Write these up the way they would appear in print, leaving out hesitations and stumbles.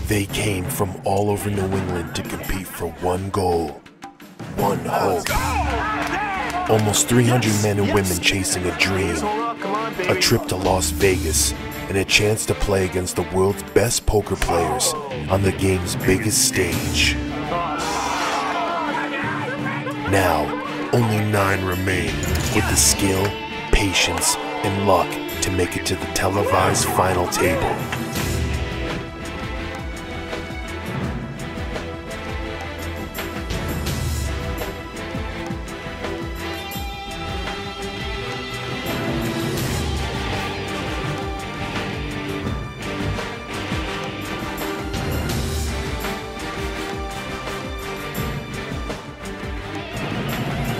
They came from all over New England to compete for one goal, one hope. Almost 300 men and women chasing a dream, a trip to Las Vegas, and a chance to play against the world's best poker players on the game's biggest stage. Now, only 9 remain with the skill, patience, and luck to make it to the televised final table.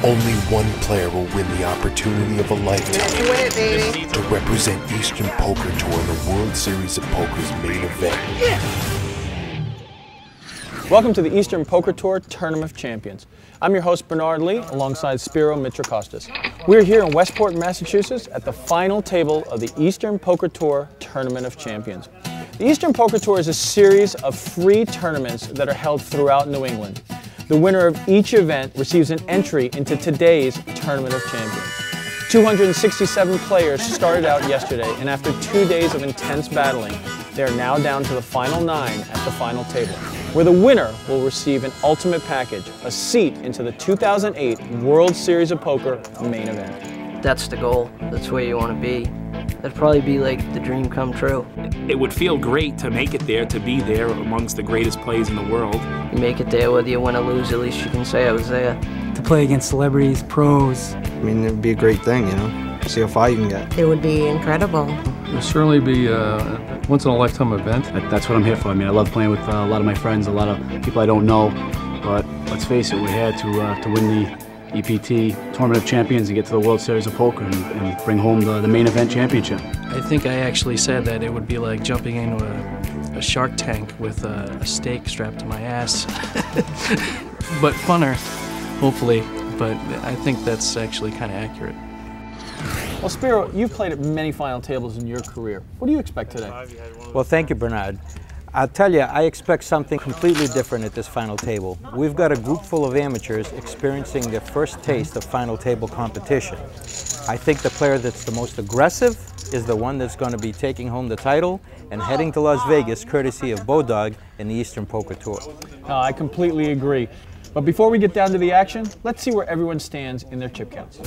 Only one player will win the opportunity of a lifetime to represent Eastern Poker Tour in the World Series of Poker's main event. Welcome to the Eastern Poker Tour Tournament of Champions. I'm your host Bernard Lee alongside Spiro Mitrakostas. We're here in Westport, Massachusetts at the final table of the Eastern Poker Tour Tournament of Champions. The Eastern Poker Tour is a series of free tournaments that are held throughout New England. The winner of each event receives an entry into today's Tournament of Champions. 267 players started out yesterday, and after 2 days of intense battling, they are now down to the final 9 at the final table, where the winner will receive an ultimate package, a seat into the 2008 World Series of Poker main event. That's the goal. That's where you want to be. That'd probably be like the dream come true. It would feel great to make it there, to be there amongst the greatest players in the world. You make it there, whether you win or lose, at least you can say I was there. To play against celebrities, pros. I mean, it would be a great thing, you know, see how far you can get. It would be incredible. It would certainly be a once-in-a-lifetime event. That's what I'm here for. I mean, I love playing with a lot of my friends, a lot of people I don't know. But let's face it, we're here to win the EPT Tournament of Champions and get to the World Series of Poker and bring home the main event championship. I think I actually said that it would be like jumping into a shark tank with a steak strapped to my ass. But funner, hopefully. But I think that's actually kind of accurate. Well, Spiro, you've played at many final tables in your career. What do you expect today? Well, thank you, Bernard. I'll tell you, I expect something completely different at this final table. We've got a group full of amateurs experiencing their first taste of final table competition. I think the player that's the most aggressive is the one that's going to be taking home the title and heading to Las Vegas courtesy of Bodog and the Eastern Poker Tour. I completely agree. But before we get down to the action, let's see where everyone stands in their chip counts.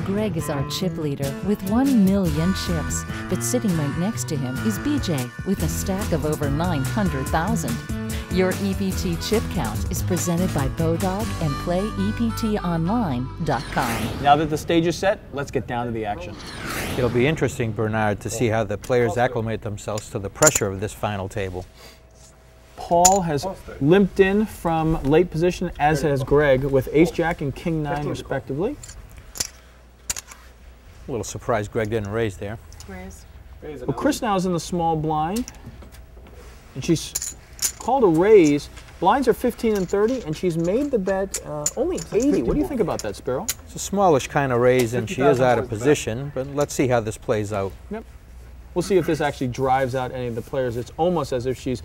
Greg is our chip leader with 1 million chips, but sitting right next to him is BJ with a stack of over 900,000. Your EPT chip count is presented by Bodog and PlayEPTOnline.com. Now that the stage is set, let's get down to the action. It'll be interesting, Bernard, to see how the players acclimate themselves to the pressure of this final table. Paul has limped in from late position, as has Greg, with Ace-Jack and King-9 respectively. A little surprised Greg didn't raise there. Well, Chris now is in the small blind, and she's called a raise. Blinds are 15 and 30, and she's made the bet only 80. What do you think about that, Spiro? It's a smallish kind of raise, and she is out of position, but let's see how this plays out. Yep. We'll see if this actually drives out any of the players. It's almost as if she's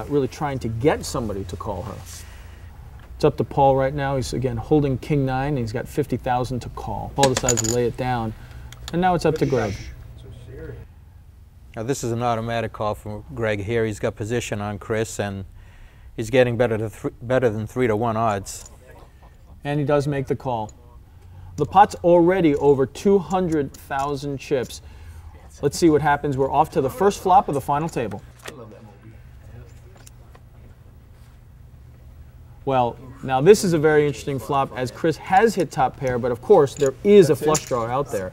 really trying to get somebody to call her. It's up to Paul right now. He's again holding King-9, and he's got 50,000 to call. Paul decides to lay it down, and now it's up to Greg. Now this is an automatic call from Greg here. He's got position on Chris, and he's getting better than 3-to-1 odds. And he does make the call. The pot's already over 200,000 chips. Let's see what happens. We're off to the first flop of the final table. Well, now this is a very interesting flop, as Chris has hit top pair, but of course there is a flush draw out there.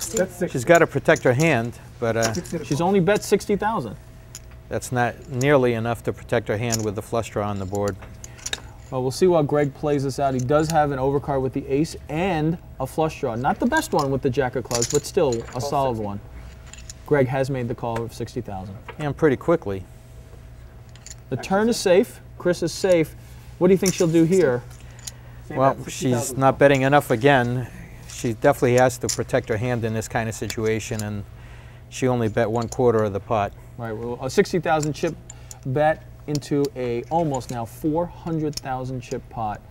She's got to protect her hand, but she's only bet 60,000. That's not nearly enough to protect her hand with the flush draw on the board. Well, we'll see while Greg plays this out. He does have an overcard with the ace and a flush draw. Not the best one with the jack of clubs, but still a solid one. Greg has made the call of 60,000. And pretty quickly. The turn is safe. Chris is safe. What do you think she'll do here? Well, she's not betting enough again. She definitely has to protect her hand in this kind of situation, and she only bet 1/4 of the pot. Right, well, a 60,000 chip bet into a almost now 400,000 chip pot.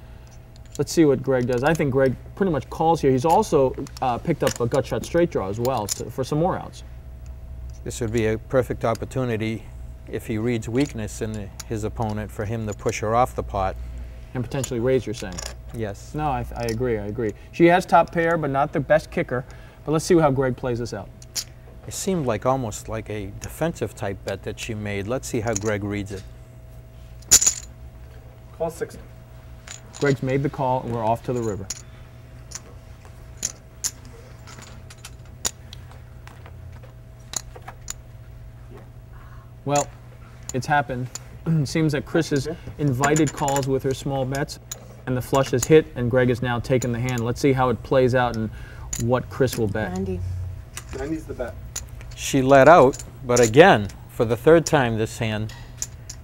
Let's see what Greg does. I think Greg pretty much calls here. He's also picked up a gut shot straight draw as well for some more outs. This would be a perfect opportunity if he reads weakness in his opponent for him to push her off the pot. And potentially raise, you're saying? Yes. No, I agree, I agree. She has top pair, but not the best kicker. But let's see how Greg plays this out. It seemed like almost like a defensive type bet that she made. Let's see how Greg reads it. Call 60. Greg's made the call, and we're off to the river. Well, it's happened. It seems that Chris has invited calls with her small bets, and the flush has hit, and Greg has now taken the hand. Let's see how it plays out and what Chris will bet. 90. 90's the bet. She let out, but again, for the third time this hand,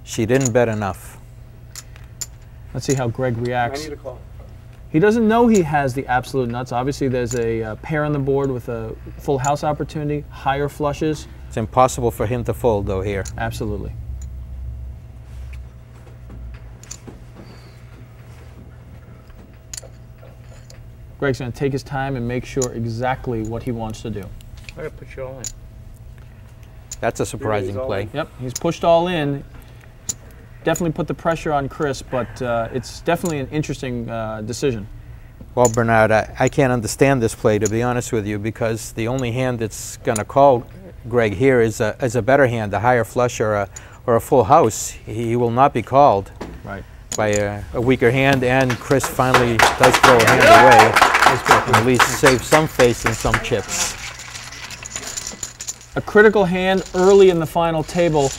she didn't bet enough. Let's see how Greg reacts. 90 to call. He doesn't know he has the absolute nuts. Obviously, there's a pair on the board with a full house opportunity, higher flushes. It's impossible for him to fold, though, here. Absolutely. Greg's going to take his time and make sure exactly what he wants to do. I'm going to put you all in. That's a surprising play. Yep, he's pushed all in. Definitely put the pressure on Chris, but it's definitely an interesting decision. Well, Bernard, I can't understand this play, to be honest with you, because the only hand that's going to call Greg here is a better hand, a higher flush or a full house. He will not be called by a weaker hand, and Chris finally does throw a hand away. At least save some face and some chips. A critical hand early in the final table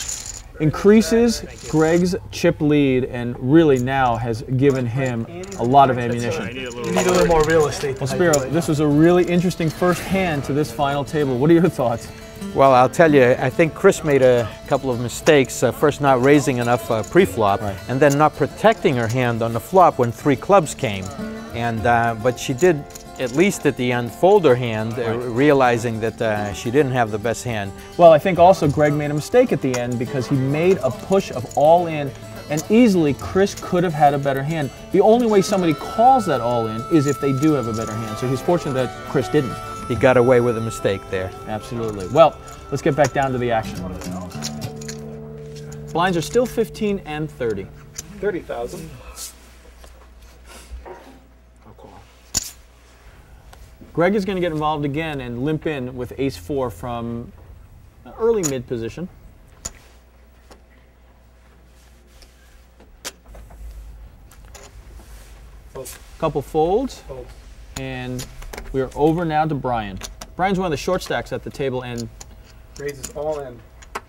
increases Greg's chip lead and really now has given him a lot of ammunition. You need a little more real estate. Well, Spiro, this was a really interesting first hand to this final table. What are your thoughts? Well, I'll tell you, I think Chris made a couple of mistakes. First, not raising enough pre-flop, and then not protecting her hand on the flop when 3 clubs came. And but she did, at least at the end, fold her hand, realizing that she didn't have the best hand. Well, I think also Greg made a mistake at the end because he made a push of all in, and easily Chris could have had a better hand. The only way somebody calls that all in is if they do have a better hand. So he's fortunate that Chris didn't. He got away with a mistake there. Absolutely. Well, let's get back down to the action. Blinds are still 15 and 30. 30,000. Greg is going to get involved again and limp in with ace-4 from an early mid position. Couple folds, and we are over now to Brian. Brian's one of the short stacks at the table, and Raises all in.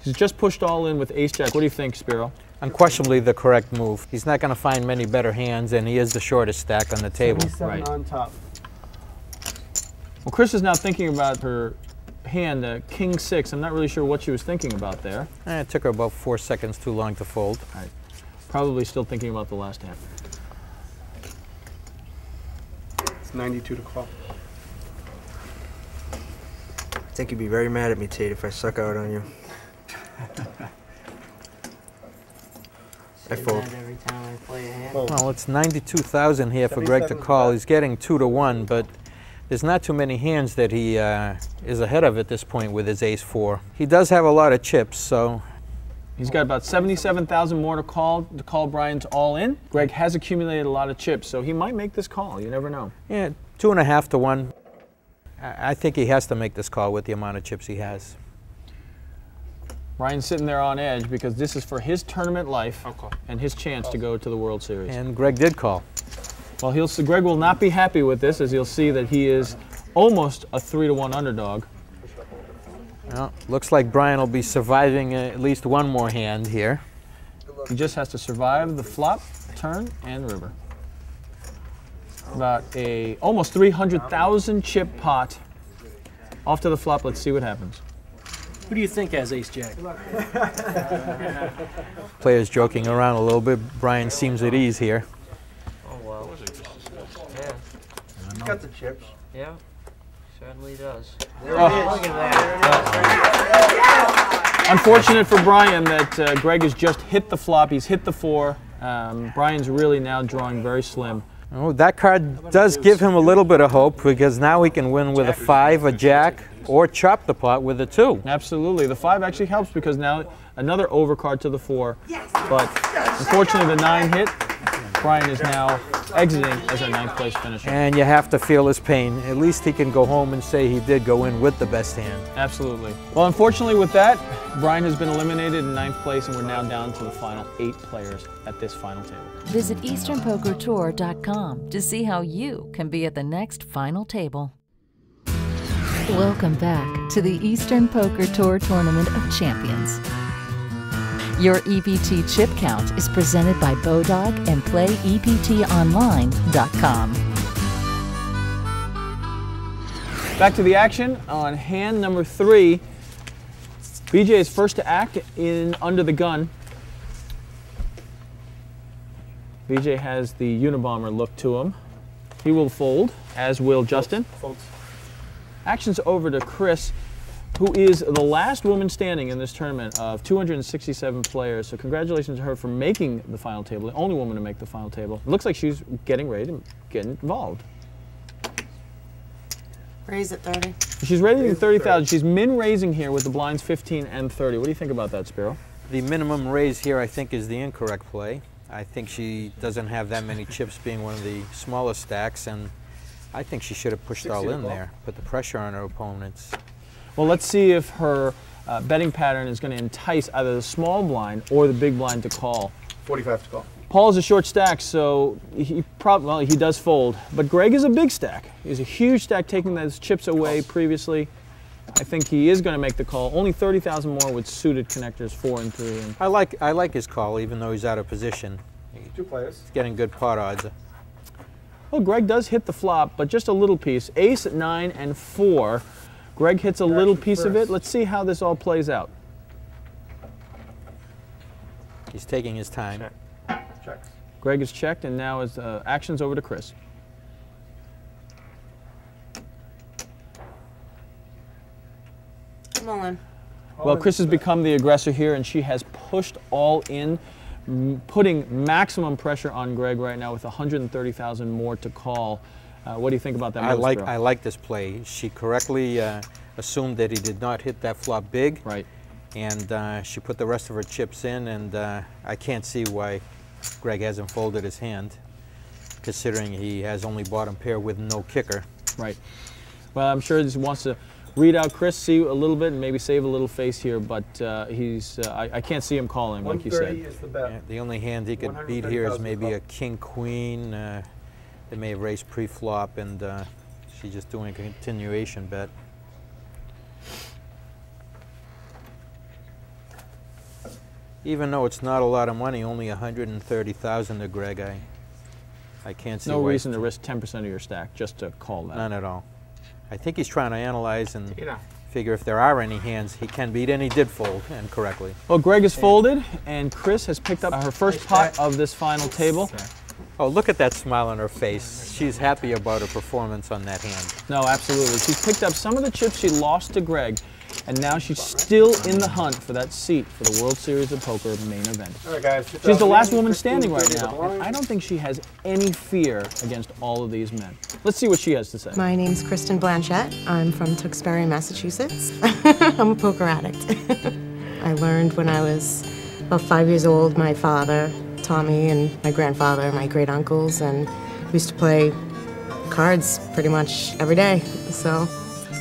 he's just pushed all in with ace-jack. What do you think, Spiro? Unquestionably the correct move. He's not going to find many better hands, and he is the shortest stack on the table. 77 on top. Well, Chris is now thinking about her hand, King 6. I'm not really sure what she was thinking about there. It took her about 4 seconds too long to fold. Right. Probably still thinking about the last hand. It's 92 to call. I think you'd be very mad at me, Tate, if I suck out on you. I fold. Every time I play a hand. Well, it's 92,000 here for Greg to call. He's getting 2 to 1, but there's not too many hands that he is ahead of at this point with his ace-4. He does have a lot of chips, so he's got about 77,000 more to call Brian's all in. Greg has accumulated a lot of chips, so he might make this call. You never know. Yeah, 2.5 to 1. I think he has to make this call with the amount of chips he has. Brian's sitting there on edge because this is for his tournament life and his chance to go to the World Series. And Greg did call. Well, Greg will not be happy with this, as you'll see that he is almost a 3 to 1 underdog. Well, looks like Brian will be surviving at least one more hand here. He just has to survive the flop, turn, and river. About a almost 300,000 chip pot. Off to the flop. Let's see what happens. Who do you think has ace-jack? Players joking around a little bit. Brian seems at ease here. Oh, well. Yeah. Got the chips. Yeah. Certainly does. Look at that. Unfortunate for Brian that Greg has just hit the flop. He's hit the 4. Brian's really now drawing very slim. Oh, that card does give him a little bit of hope because now he can win with a 5, a jack, or chop the pot with a 2. Absolutely. The 5 actually helps because now another overcard to the 4. But unfortunately the 9 hit. Brian is now exiting as our 9th place finisher. And you have to feel his pain. At least he can go home and say he did go in with the best hand. Absolutely. Well, unfortunately with that, Brian has been eliminated in 9th place and we're now down to the final 8 players at this final table. Visit EasternPokerTour.com to see how you can be at the next final table. Welcome back to the Eastern Poker Tour Tournament of Champions. Your EPT chip count is presented by Bodog and PlayEPTOnline.com. Back to the action on hand number 3. BJ is first to act in under the gun. BJ has the Unabomber look to him. He will fold, as will Justin. Folds. Action's over to Chris, who is the last woman standing in this tournament of 267 players. So congratulations to her for making the final table, the only woman to make the final table. It looks like she's getting ready to get involved. Raise at 30. She's raising at 30,000. She's min-raising here with the blinds 15 and 30. What do you think about that, Spiro? The minimum raise here, I think, is the incorrect play. I think she doesn't have that many chips, being one of the smaller stacks, and I think she should have pushed all in there, put the pressure on her opponents. Well, let's see if her betting pattern is going to entice either the small blind or the big blind to call. 45 to call. Paul is a short stack, so he does fold. But Greg is a big stack. He's a huge stack, taking those chips away previously. I think he is going to make the call. Only 30,000 more with suited connectors 4 and 3. And I like his call, even though he's out of position. 2 players. He's getting good pot odds. well, Greg does hit the flop, but just a little piece. Ace, 9, and 4. Greg hits a little piece of it. Let's see how this all plays out. He's taking his time. Checks. Greg is checked, and now his action's over to Chris. Come on. Well, Chris has become the aggressor here, and she has pushed all in, putting maximum pressure on Greg right now with 130,000 more to call. What do you think about that? I like this play. She correctly assumed that he did not hit that flop big. Right. And she put the rest of her chips in, and I can't see why Greg hasn't folded his hand, considering he has only bottom pair with no kicker. Right. Well, I'm sure he wants to read out Chris, see a little bit, and maybe save a little face here, but I can't see him calling, like you said. 130 is the bet. Yeah, the only hand he could beat here is maybe a king-queen. They may have raised pre-flop, and she's just doing a continuation bet. Even though it's not a lot of money, only 130,000 to Greg, I can't see no why reason to risk 10% of your stack just to call that. None at all. I think he's trying to analyze and figure if there are any hands he can beat, and he did fold, and correctly. Well, Greg is folded, and Chris has picked up her first pot of this final table. Oh, look at that smile on her face. She's happy about her performance on that hand. No, absolutely. She's picked up some of the chips she lost to Greg, and now she's still in the hunt for that seat for the World Series of Poker main event. All right, guys. She's the last woman standing right now, and I don't think she has any fear against all of these men. Let's see what she has to say. My name's Kristen Blanchette. I'm from Tewksbury, Massachusetts. I'm a poker addict. I learned when I was about 5 years old. My father taught me, and my grandfather, and my great uncles, and we used to play cards pretty much every day. So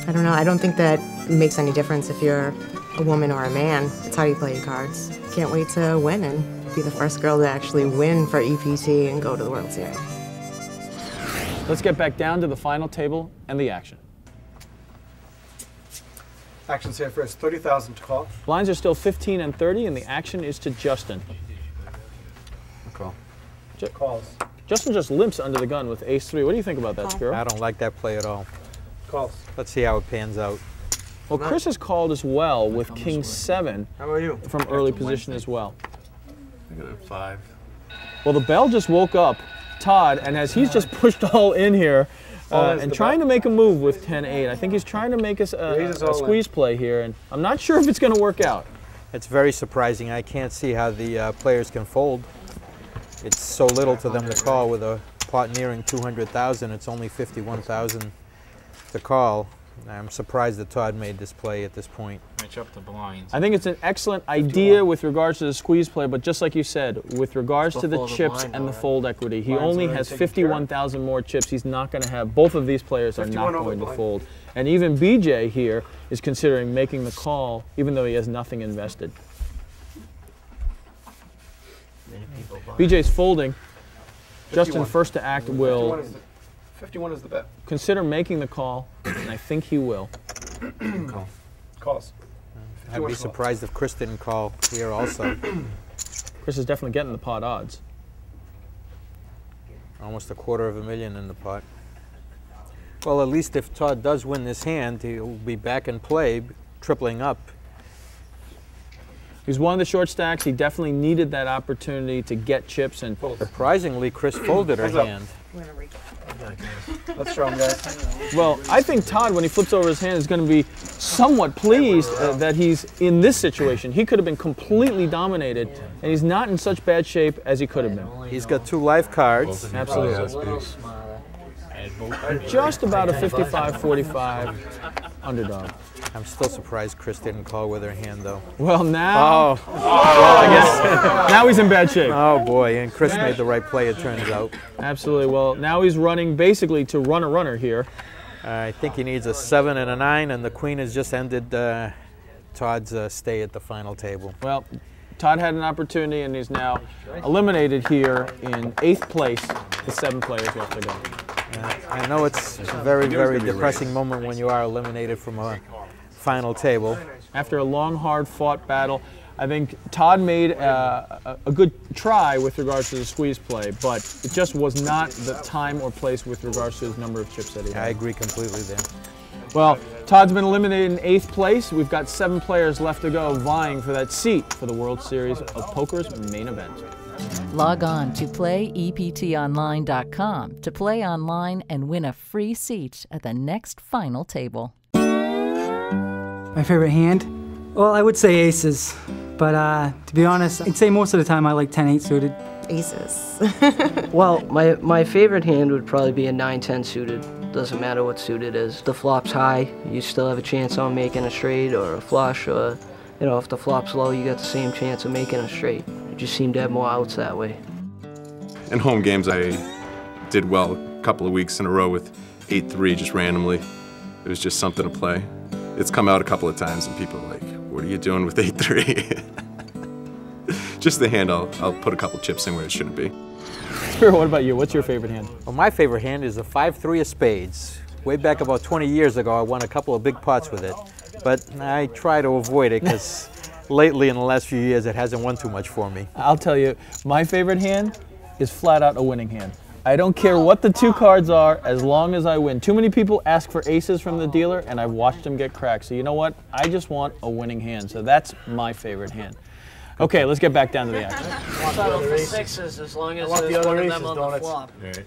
I don't know. I don't think that makes any difference if you're a woman or a man. It's how you play your cards. Can't wait to win and be the first girl to actually win for EPT and go to the World Series. Let's get back down to the final table and the action. Action's here first. 30,000 to call. Blinds are still 15 and 30, and the action is to Justin. Call. Calls. Justin just limps under the gun with ace-3. What do you think about that, Spiro? I don't like that play at all. Calls. Let's see how it pans out. Well, Chris has called as well with king-7 from early position as well. I got a 5. Well, the bell just woke up Todd, and as he's just pushed all in here, and trying to make a move with 10-8. I think he's trying to make us a squeeze play here, and I'm not sure if it's going to work out. It's very surprising. I can't see how the players can fold. It's so little to them to call with a pot nearing 200,000. It's only 51,000 to call. I'm surprised that Todd made this play at this point. Match up the blinds. I think it's an excellent idea with regards to the squeeze play, but just like you said, with regards to the chips and the fold equity, he only has 51,000 more chips. He's not going to have, both of these players are not going to fold. And even BJ here is considering making the call, even though he has nothing invested. BJ's folding. Justin, first to act, will 51 is the bet. consider making the call, and I think he will. Calls. I'd be surprised if Chris didn't call here also. Chris is definitely getting the pot odds. Almost $250,000 in the pot. Well, at least if Todd does win this hand, he'll be back in play, tripling up. He's one of the short stacks. He definitely needed that opportunity to get chips. And surprisingly, Chris folded her hand. Let's show him, guys. Well, I think Todd, when he flips over his hand, is going to be somewhat pleased that he's in this situation. He could have been completely dominated, and he's not in such bad shape as he could have been. He's got 2 live cards. Absolutely. Just about a 55-45 underdog. I'm still surprised Chris didn't call with her hand, though. Well, now, I guess now he's in bad shape. Oh boy, and Chris made the right play, it turns out. Absolutely. Well, now he's running basically to run a runner here. I think he needs a 7 and a 9, and the queen has just ended Todd's stay at the final table. Well, Todd had an opportunity, and he's now eliminated here in 8th place with 7 players left to go. I know it's a very, very depressing moment when you are eliminated from a final table. After a long, hard-fought battle, I think Todd made a good try with regards to the squeeze play, but it just was not the time or place with regards to his number of chips that he had. I agree completely there. Well, Todd's been eliminated in 8th place. We've got 7 players left to go vying for that seat for the World Series of Poker's main event. Log on to playeptonline.com to play online and win a free seat at the next final table. My favorite hand? Well, I would say aces, but to be honest, I'd say most of the time I like 10-8 suited. Aces. Well, my favorite hand would probably be a 9-10 suited. Doesn't matter what suit it is. The flop's high, you still have a chance on making a straight or a flush, or you know, if the flop's low, you got the same chance of making a straight. You just seem to have more outs that way. In home games, I did well a couple of weeks in a row with 8-3 just randomly. It was just something to play. It's come out a couple of times and people are like, what are you doing with 8-3? Just the hand, I'll put a couple chips in where it shouldn't be. Spiro, what about you? What's your favorite hand? Well, my favorite hand is a 5-3 of spades. Way back about 20 years ago, I won a couple of big pots with it. But I try to avoid it because lately in the last few years it hasn't won too much for me. I'll tell you, my favorite hand is flat out a winning hand. I don't care what the 2 cards are as long as I win. Too many people ask for aces from the dealer and I've watched them get cracked. So you know what? I just want a winning hand. So that's my favorite hand. Okay, let's get back down to the action. Settle for sixes as long as there's one of them on the flop. Right.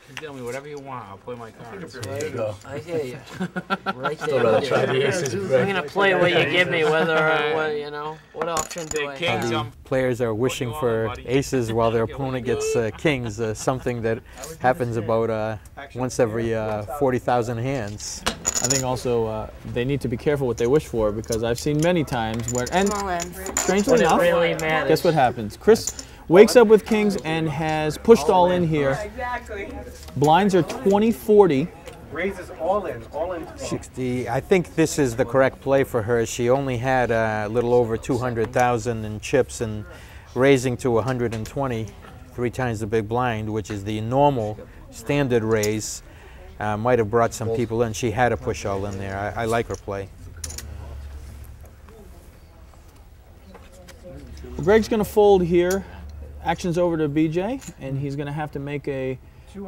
You tell me whatever you want. I'll play my cards. There you go. I hear you. Right Still there. rather try the aces. I'm gonna play what you give me, whether what, you know, what option do I have? The players are wishing for aces while their opponent gets kings, something that happens about once every 40,000 hands. I think also they need to be careful what they wish for because I've seen many times where, and strangely enough, really matters. guess what happens? Chris wakes up with kings and has pushed all in here. Blinds are 20-40. Raises all in 60. I think this is the correct play for her. She only had a little over 200,000 in chips and raising to 120, 3 times the big blind, which is the normal standard raise. Might have brought some people in. She had to push all in there. I like her play. Well, Greg's going to fold here. Action's over to BJ, and he's going to have to make a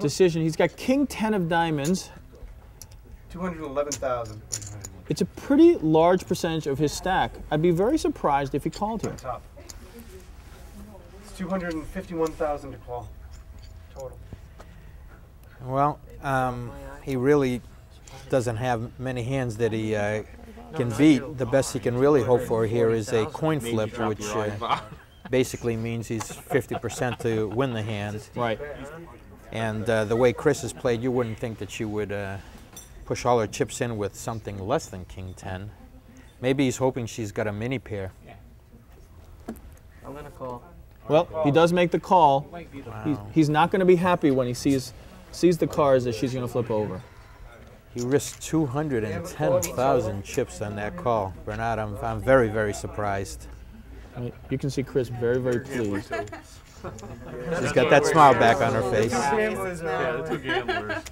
decision. He's got king 10 of diamonds. 211,000. It's a pretty large percentage of his stack. I'd be very surprised if he called here. Top. It's 251,000 to call total. Well, he really doesn't have many hands that he can beat. The best he can really hope for here is a coin flip, which basically means he's 50% to win the hand. Right. And the way Chris has played, you wouldn't think that she would push all her chips in with something less than King 10. Maybe he's hoping she's got a mini pair. I'm going to call. Well, he does make the call. Wow. He's not going to be happy when he sees the cards that she's going to flip over. He risked 210,000 chips on that call. Bernard, I'm very, very surprised. You can see Chris very, very pleased. She's got that smile back on her face. Yeah, the two gamblers.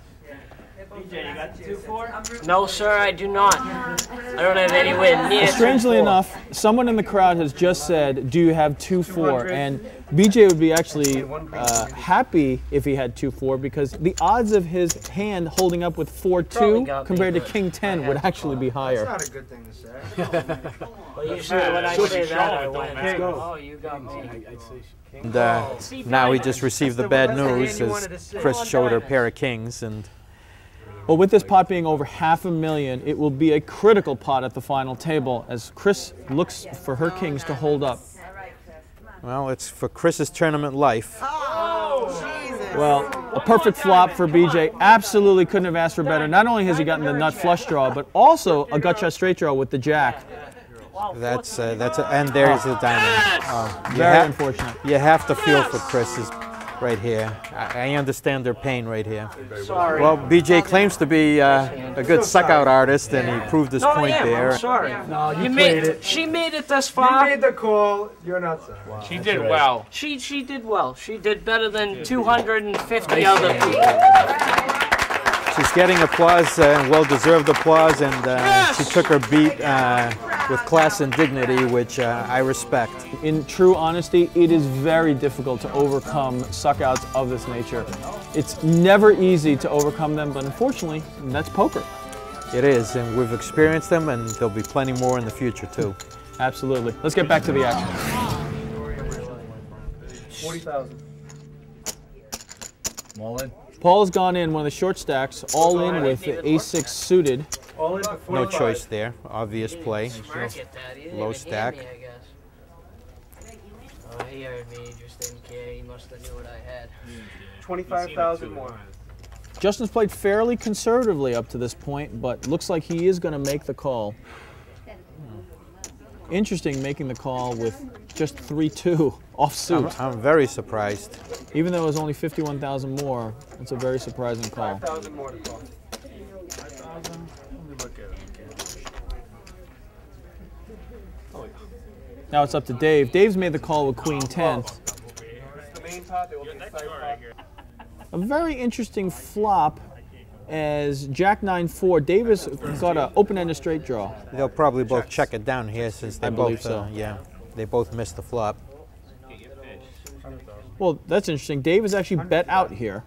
BJ, you got the 2-4? No, sir, I do not. I don't have anywhere near. Strangely enough, someone in the crowd has just said, do you have 2-4? And BJ would be actually happy if he had 2-4 because the odds of his hand holding up with 4-2 compared to King 10 would actually be higher. That's not a good thing to say. Well, usually when I say that, I win. Oh, you got me. And now he just received the bad news as Chris showed her pair of kings. And well, with this pot being over $500,000, it will be a critical pot at the final table as Chris looks for her kings to hold up. well, it's for Chris's tournament life. Well, a perfect flop for BJ. Absolutely couldn't have asked for better. Not only has he gotten the nut flush draw, but also a gut shot straight draw with the jack. That's and there's the diamond. Very unfortunate. You have to feel for Chris's right here. I understand their pain right here. Sorry. Well, BJ claims to be a good suck-out artist, and he proved his point there. I'm sorry. No, you played it. She made it this far. You made the call. You're not sorry. Wow, she did well. She did well. She did better than 250 other people. She's getting applause, well-deserved applause, and she took her beat with class and dignity, which I respect. In true honesty, it is very difficult to overcome suck-outs of this nature. It's never easy to overcome them, but unfortunately, that's poker. It is, and we've experienced them, and there'll be plenty more in the future, too. Absolutely. Let's get back to the action. 40,000. All in. Paul's gone in one of the short stacks, all in with the ace-6 suited. All in for 45. No choice there. Obvious play. Low stack. Oh, he heard me. He just didn't care. He must have knew what I had. 25,000 more. Justin's played fairly conservatively up to this point, but looks like he is going to make the call. Interesting making the call with just 3-2 off suit. I'm very surprised. Even though it was only 51,000 more, it's a very surprising call. 5,000 more to call. Now it's up to Dave. Dave's made the call with Queen 10. A very interesting flop as Jack 9-4. Davis got an open-ended straight draw. They'll probably both check it down here since they believe both, so. yeah, they both missed the flop. Well, that's interesting. Dave is actually bet out here.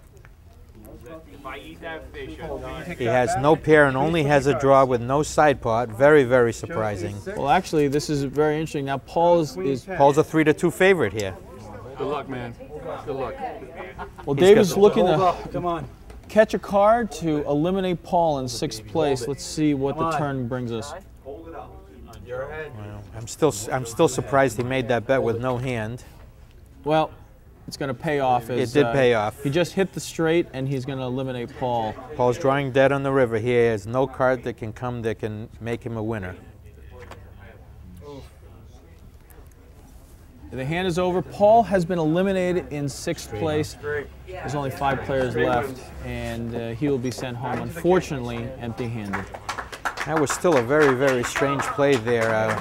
He has no pair and only has a draw with no side pot. Very, very surprising. Well, actually, this is very interesting. Now, Paul's a 3-2 favorite here. Good luck, man. Good luck. Well, Dave is looking to catch a card to eliminate Paul in 6th place. Let's see what the turn brings us. Well, I'm still surprised he made that bet with no hand. Well, it's going to pay off. It did pay off. He just hit the straight, and he's going to eliminate Paul. Paul's drawing dead on the river. He has no card that can come that can make him a winner. The hand is over. Paul has been eliminated in 6th place. There's only 5 players left, and he will be sent home, unfortunately, empty-handed. That was still a very, very strange play there.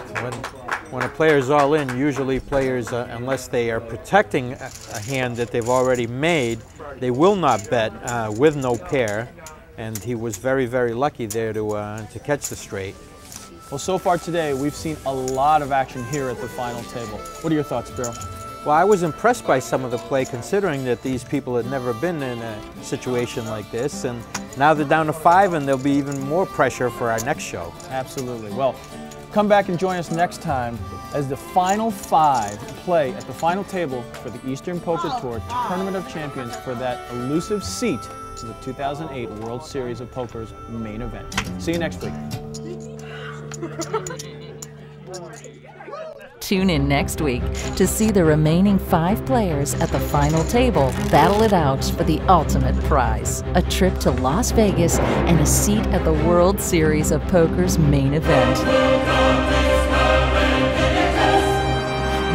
When a player's all in, usually players, unless they are protecting a hand that they've already made, they will not bet with no pair. And he was very, very lucky there to catch the straight. Well, so far today, we've seen a lot of action here at the final table. What are your thoughts, Bill? Well, I was impressed by some of the play, considering that these people had never been in a situation like this. And now they're down to 5, and there'll be even more pressure for our next show. Absolutely. Well, come back and join us next time as the final 5 play at the final table for the Eastern Poker Tour Tournament of Champions for that elusive seat is the 2008 World Series of Poker's main event. See you next week. Tune in next week to see the remaining 5 players at the final table battle it out for the ultimate prize, a trip to Las Vegas and a seat at the World Series of Poker's main event.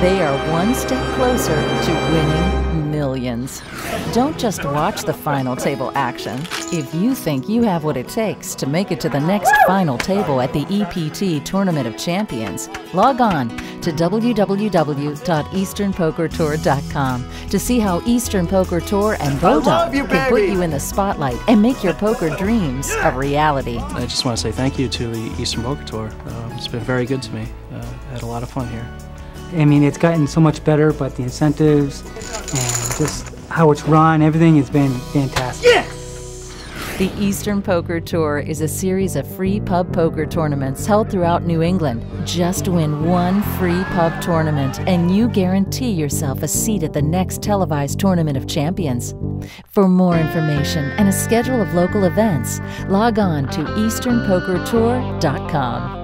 They are one step closer to winning millions. Don't just watch the final table action. If you think you have what it takes to make it to the next final table at the EPT Tournament of Champions, log on to www.easternpokertour.com to see how Eastern Poker Tour and Bodog can put you in the spotlight and make your poker dreams a reality. I just want to say thank you to the Eastern Poker Tour. It's been very good to me. I had a lot of fun here. I mean, it's gotten so much better, but the incentives and just how it's run, everything has been fantastic. Yes! The Eastern Poker Tour is a series of free pub poker tournaments held throughout New England. Just win one free pub tournament and you guarantee yourself a seat at the next televised Tournament of Champions. For more information and a schedule of local events, log on to easternpokertour.com.